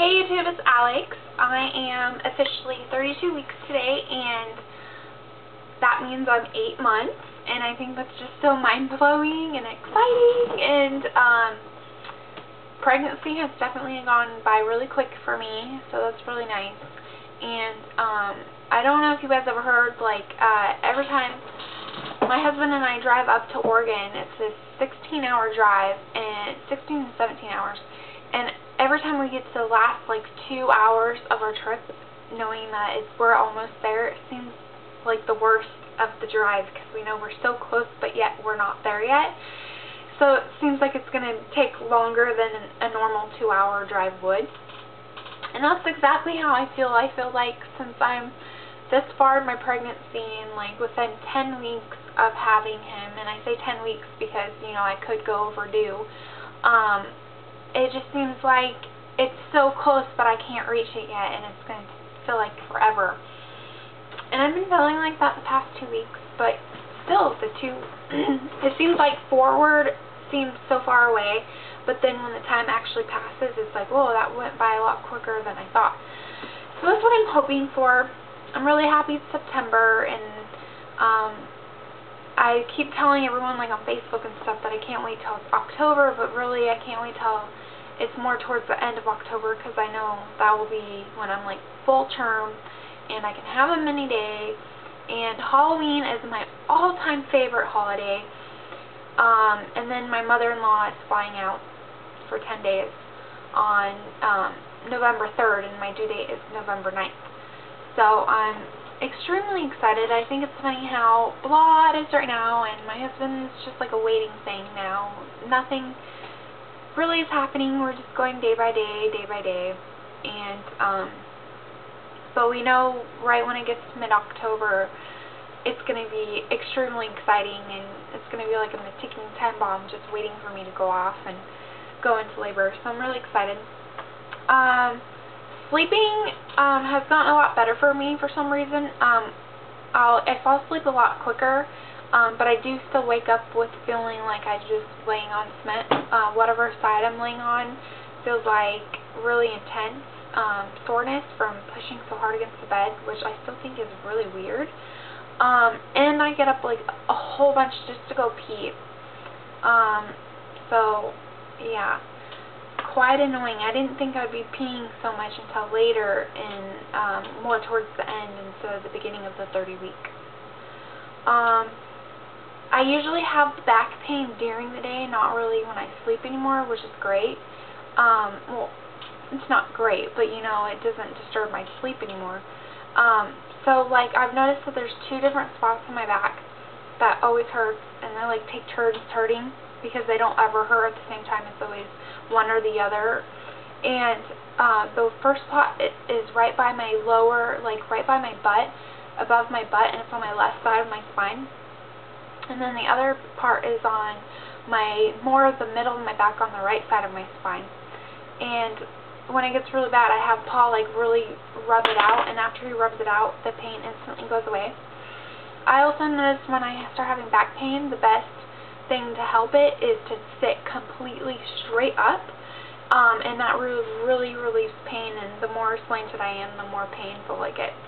Hey YouTube, it's Alex. I am officially 32 weeks today, and that means I'm 8 months, and I think that's just so mind-blowing and exciting, and pregnancy has definitely gone by really quick for me, so that's really nice. And I don't know if you guys ever heard, like, every time my husband and I drive up to Oregon, it's a 16-hour drive, and 16 to 17 hours, and every time we get to the last, like, 2 hours of our trip, knowing that we're almost there, it seems like the worst of the drive, because we know we're so close, but yet we're not there yet. So it seems like it's going to take longer than a normal 2-hour drive would. And that's exactly how I feel. I feel like since I'm this far in my pregnancy, and like within 10 weeks of having him, and I say 10 weeks because, you know, I could go overdue, it just seems like it's so close, but I can't reach it yet, and it's going to feel like forever. And I've been feeling like that the past 2 weeks, but still, it seems like forward seems so far away, but then when the time actually passes, it's like, whoa, that went by a lot quicker than I thought. So that's what I'm hoping for. I'm really happy it's September, and I keep telling everyone, like, on Facebook and stuff, that I can't wait till it's October, but really I can't wait till it's more towards the end of October, because I know that will be when I'm, like, full term, and I can have a mini day, and Halloween is my all-time favorite holiday, and then my mother-in-law is flying out for 10 days on November 3rd, and my due date is November 9th. So I'm extremely excited. I think it's funny how blah it is right now, and my husband's just like a waiting thing now. Nothing really is happening. We're just going day by day, and but we know right when it gets to mid-October, it's going to be extremely exciting, and it's going to be like a ticking time bomb just waiting for me to go off and go into labor. So I'm really excited. Sleeping has gotten a lot better for me for some reason. I fall asleep a lot quicker, but I do still wake up with feeling like I'm just laying on cement. Whatever side I'm laying on feels like really intense soreness from pushing so hard against the bed, which I still think is really weird. And I get up like a whole bunch just to go pee. So yeah, quite annoying. I didn't think I'd be peeing so much until later, and more towards the end instead of the beginning of the 30 week. I usually have back pain during the day, not really when I sleep anymore, which is great. Well, it's not great, but you know, it doesn't disturb my sleep anymore. So like, I've noticed that there's 2 different spots on my back that always hurt, and they like take turns hurting because they don't ever hurt at the same time. It's always one or the other. And the first spot is right by my lower, like right by my butt, above my butt, and it's on my left side of my spine. And then the other part is on more of the middle of my back on the right side of my spine. And when it gets really bad, I have Paul like really rub it out, and after he rubs it out, the pain instantly goes away. I also noticed when I start having back pain, the best thing to help it is to sit completely straight up, and that really relieves pain, and the more slanted I am, the more painful it gets.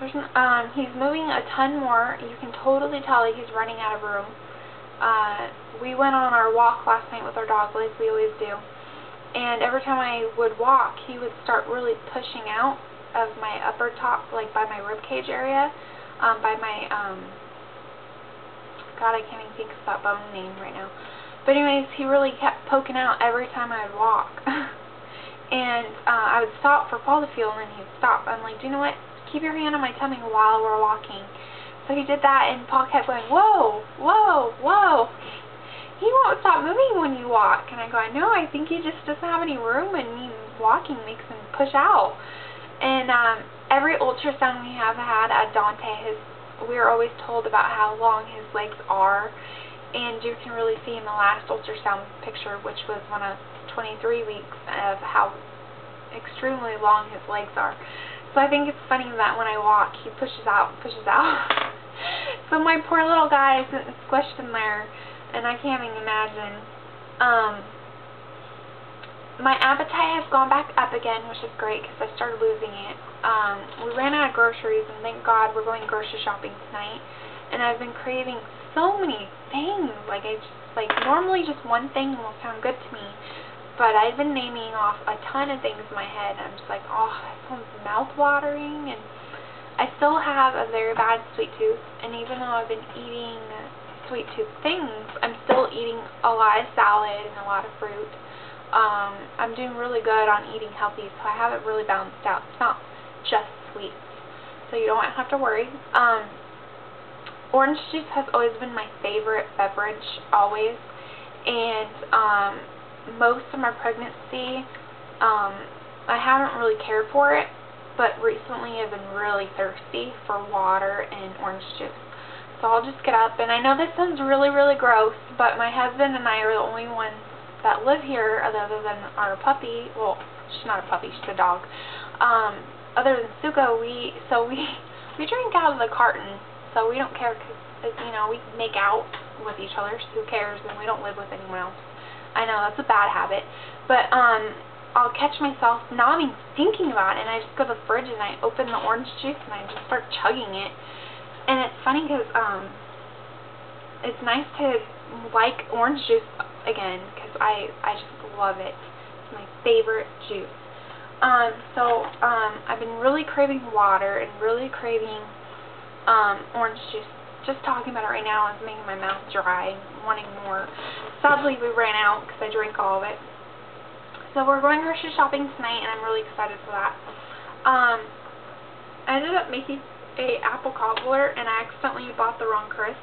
He's moving a ton more. You can totally tell that he's running out of room. We went on our walk last night with our dog, like we always do, and every time I would walk, he would start really pushing out of my upper top, like by my rib cage area, by my, God, I can't even think of that bone name right now. But anyways, he really kept poking out every time I would walk. And I would stop for Paul to feel, and then he'd stop. I'm like, do you know what? Keep your hand on my tummy while we're walking. So he did that, and Paul kept going, whoa, whoa, whoa. He won't stop moving when you walk. And I go, I know, I think he just doesn't have any room, and me walking makes him push out. And every ultrasound we have had at Dante, we are always told about how long his legs are. And you can really see in the last ultrasound picture, which was one of 23 weeks, of how extremely long his legs are. So I think it's funny that when I walk, he pushes out and pushes out. So my poor little guy isn't squished in there, and I can't even imagine My appetite has gone back up again, which is great because I started losing it. We ran out of groceries, and thank God we're going grocery shopping tonight. And I've been craving so many things. Normally just one thing will sound good to me, but I've been naming off a ton of things in my head, and I'm just like, oh, that sounds mouth-watering. And I still have a very bad sweet tooth, and even though I've been eating sweet tooth things, I'm still eating a lot of salad and a lot of fruit. I'm doing really good on eating healthy, so I have it really balanced out. It's not just sweets, so you don't have to worry. Orange juice has always been my favorite beverage, always, and most of my pregnancy, I haven't really cared for it, but recently I've been really thirsty for water and orange juice. So I'll just get up, and I know this sounds really, really gross, but my husband and I are the only ones that live here other than our puppy. Well, she's not a puppy, she's a dog. Other than Suka, we drink out of the carton, so we don't care because, you know, we make out with each other, so who cares, and we don't live with anyone else. I know, that's a bad habit, but I'll catch myself not even thinking about it, and I just go to the fridge and I open the orange juice and I just start chugging it. And it's funny because it's nice to like orange juice again, because I just love it. It's my favorite juice. I've been really craving water and really craving orange juice. Just talking about it right now is making my mouth dry and wanting more. Sadly, we ran out because I drank all of it. So we're going grocery shopping tonight, and I'm really excited for that. I ended up making a apple cobbler, and I accidentally bought the wrong crust.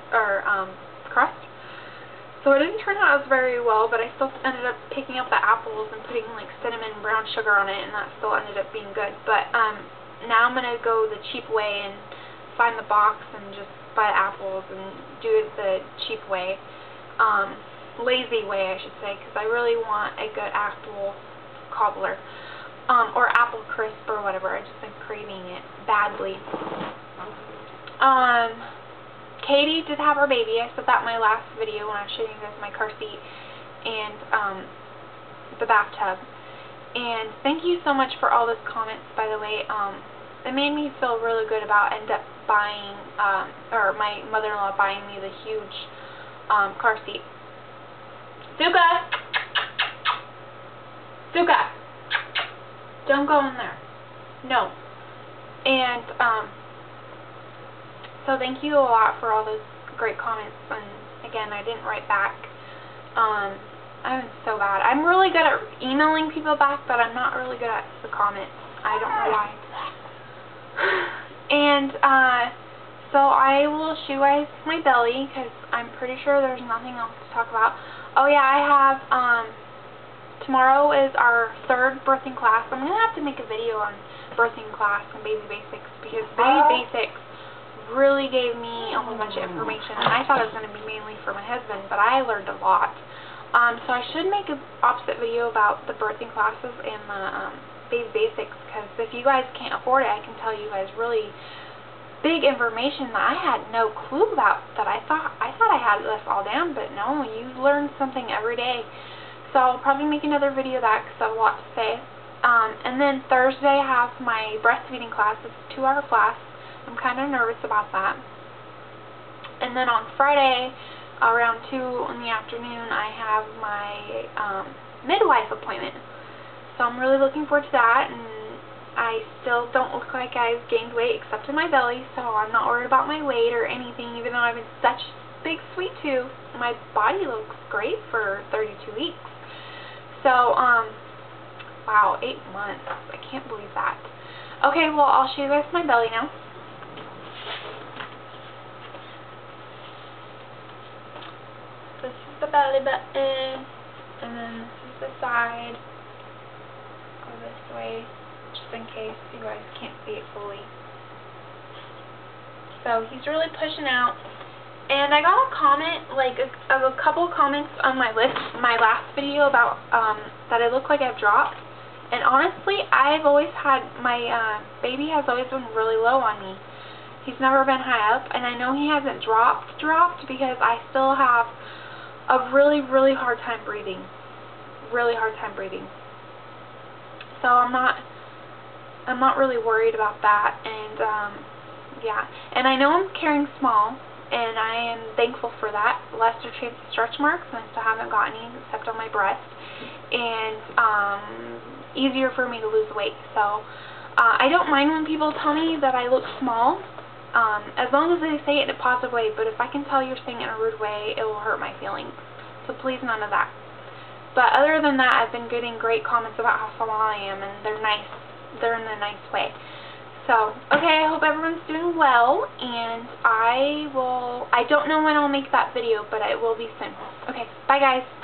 So it didn't turn out as very well, but I still ended up picking up the apples and putting like cinnamon and brown sugar on it, and that still ended up being good. But now I'm gonna go the cheap way and find the box and just buy apples and do it the cheap way, lazy way I should say, because I really want a good apple cobbler, or apple crisp or whatever. I've just been craving it badly. Katie did have her baby. I said that in my last video when I was showing you guys my car seat and the bathtub. And thank you so much for all those comments, by the way. It made me feel really good about end up buying, or my mother-in-law buying me the huge car seat. Suka! Suka! Don't go in there. No. And, so thank you a lot for all those great comments, and again, I didn't write back. I'm so bad. I'm really good at emailing people back, but I'm not really good at the comments. I don't know why. And, so I will show you guys my belly, because I'm pretty sure there's nothing else to talk about. Oh yeah, I have, tomorrow is our 3rd birthing class. I'm going to have to make a video on birthing class and baby basics, because baby basics really gave me a whole bunch of information, and I thought it was going to be mainly for my husband, but I learned a lot. So I should make an opposite video about the birthing classes and the baby basics, because if you guys can't afford it, I can tell you guys really big information that I had no clue about, that I thought I had this all down, but no, you learn something every day. So I'll probably make another video of that because I have a lot to say. And then Thursday I have my breastfeeding class. It's a 2-hour class. I'm kind of nervous about that. And then on Friday, around 2 in the afternoon, I have my midwife appointment. So I'm really looking forward to that, and I still don't look like I've gained weight except in my belly, so I'm not worried about my weight or anything, even though I'm in such a big sweet tooth. My body looks great for 32 weeks. So, wow, 8 months. I can't believe that. Okay, well, I'll show you guys my belly now. This is the belly button, and then this is the side. Go this way, just in case you guys can't see it fully. So he's really pushing out. And I got a comment, like a couple comments on my last video about that I look like I've dropped. And honestly, I've always had, my baby has always been really low on me. He's never been high up, and I know he hasn't dropped because I still have a really, really hard time breathing. Really hard time breathing. So I'm not really worried about that, and yeah. And I know I'm carrying small, and I am thankful for that. Lesser chance of stretch marks, and I still haven't got any except on my breast, and easier for me to lose weight. So I don't mind when people tell me that I look small, as long as they say it in a positive way. But if I can tell you're saying it in a rude way, it will hurt my feelings. So please, none of that. But other than that, I've been getting great comments about how small I am, and they're nice. They're in a nice way. So, okay, I hope everyone's doing well, and I don't know when I'll make that video, but it will be soon. Okay, bye guys.